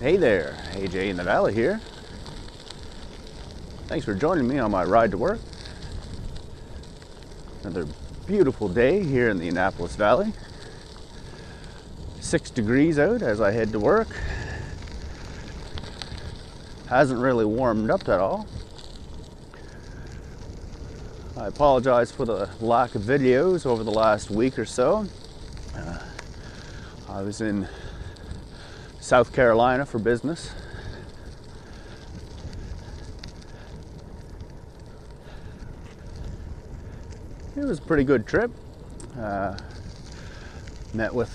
Hey there, AJ in the Valley here. Thanks for joining me on my ride to work. Another beautiful day here in the Annapolis Valley. 6 degrees out as I head to work. Hasn't really warmed up at all. I apologize for the lack of videos over the last week or so. I was in South Carolina for business. It was a pretty good trip. Met with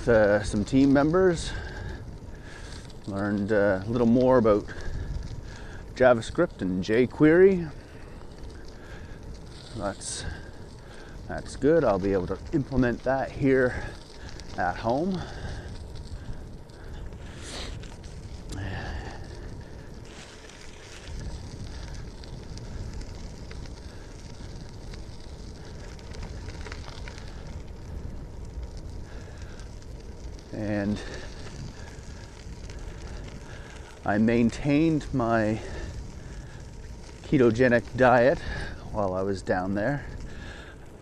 some team members, learned a little more about JavaScript and jQuery. That's good. I'll be able to implement that here at home. And I maintained my ketogenic diet while I was down there.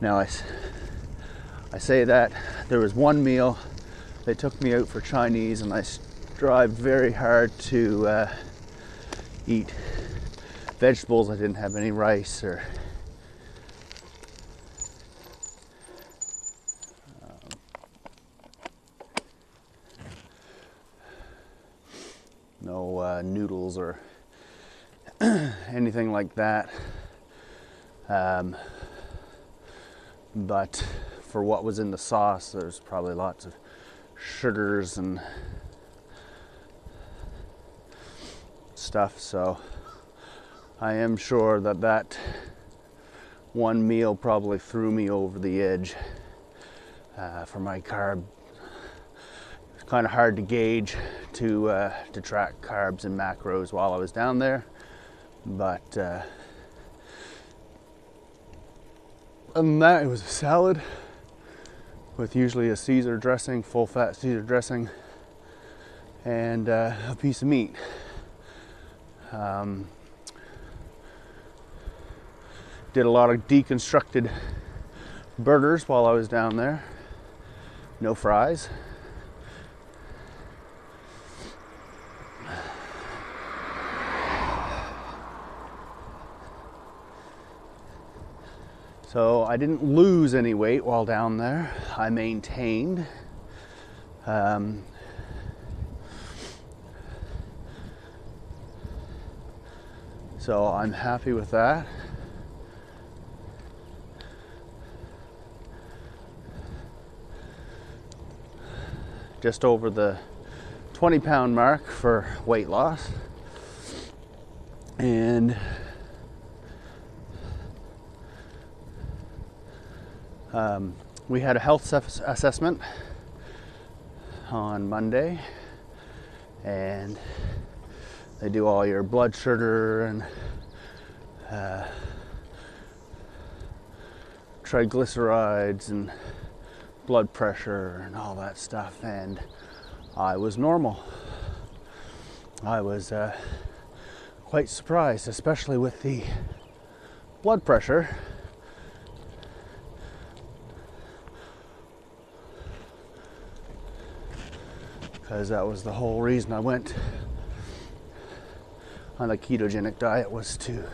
Now I say that there was one meal they took me out for Chinese, and I strived very hard to eat vegetables. I didn't have any rice or no noodles or anything like that. But for what was in the sauce, there's probably lots of sugars and stuff. So I am sure that one meal probably threw me over the edge for my carb. It's kind of hard to gauge to track carbs and macros while I was down there, but other than that, it was a salad with usually a Caesar dressing, full fat Caesar dressing, and a piece of meat. Did a lot of deconstructed burgers while I was down there. No fries. So I didn't lose any weight while down there. I maintained. So I'm happy with that. Just over the 20-pound mark for weight loss. And we had a health assessment on Monday, and they do all your blood sugar and triglycerides and blood pressure and all that stuff, and I was normal. I was quite surprised, especially with the blood pressure. Because that was the whole reason I went on a ketogenic diet, was to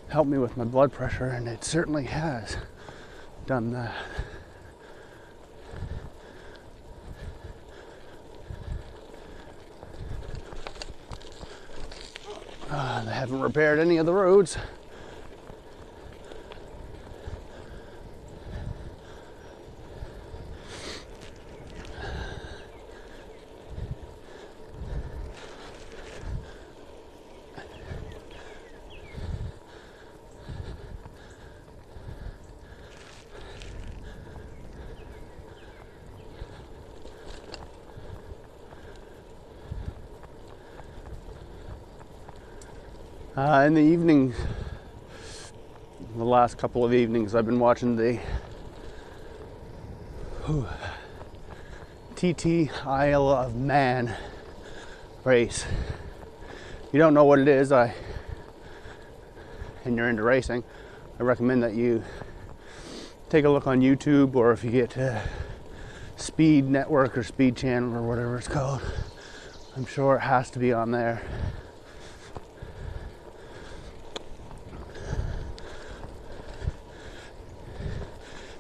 help me with my blood pressure, and it certainly has done that. They haven't repaired any of the roads. In the evening, the last couple of evenings, I've been watching the TT Isle of Man race. If you don't know what it is, and you're into racing, I recommend that you take a look on YouTube, or if you get Speed Network or Speed Channel or whatever it's called, I'm sure it has to be on there.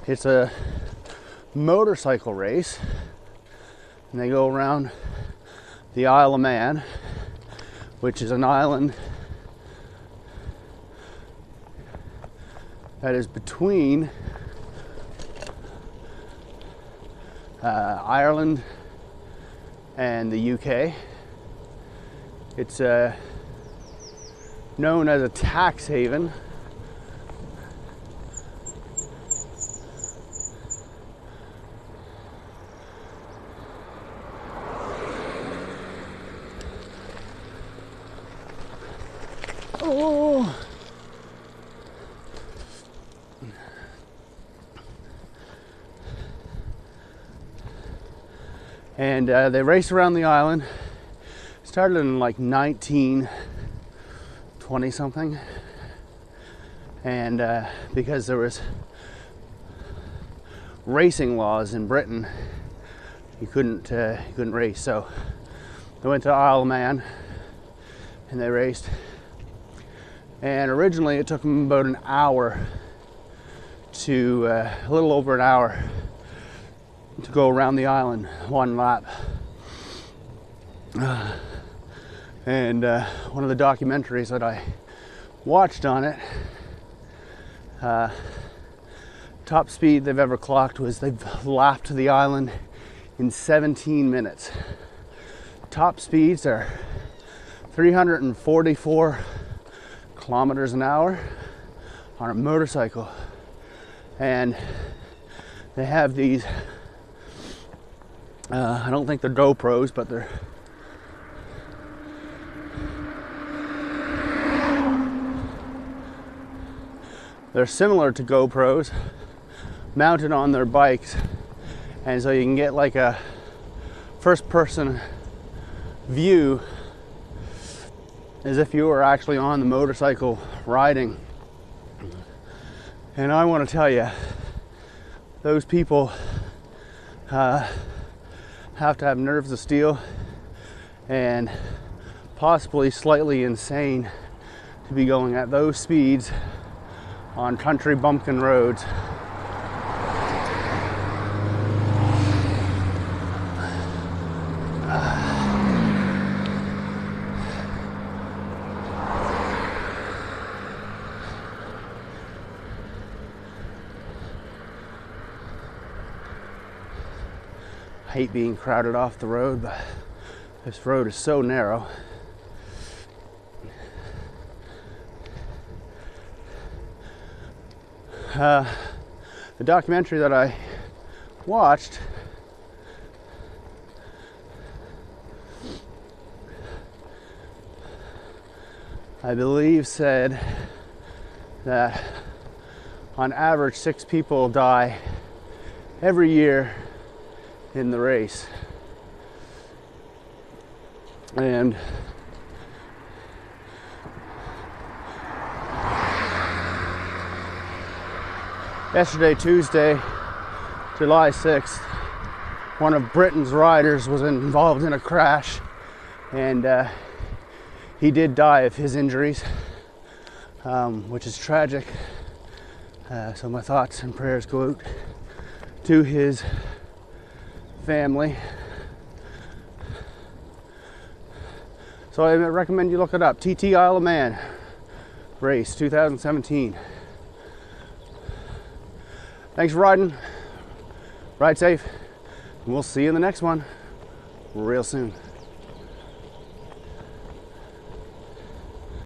It's a motorcycle race, and they go around the Isle of Man, which is an island that is between Ireland and the UK. It's known as a tax haven. Oh. And they race around the island. Started in like 1920 something, and because there was racing laws in Britain, you couldn't race. So they went to Isle of Man and they raced. And originally it took them about an hour to a little over an hour to go around the island, one lap. And one of the documentaries that I watched on it, top speed they've ever clocked was they've lapped the island in 17 minutes. Top speeds are 344 kilometers an hour on a motorcycle. And they have these, I don't think they're GoPros, but they're similar to GoPros mounted on their bikes, and so you can get like a first person view as if you were actually on the motorcycle riding. And I want to tell you, those people have to have nerves of steel and possibly slightly insane to be going at those speeds on country bumpkin roads. I hate being crowded off the road, but this road is so narrow. The documentary that I watched I believe said that on average 6 people die every year in the race. And yesterday, Tuesday, July 6th, one of Britain's riders was involved in a crash, and he did die of his injuries, which is tragic. So my thoughts and prayers go out to his family. So I recommend you look it up. TT Isle of Man race 2017. Thanks for riding. Ride safe. And we'll see you in the next one real soon.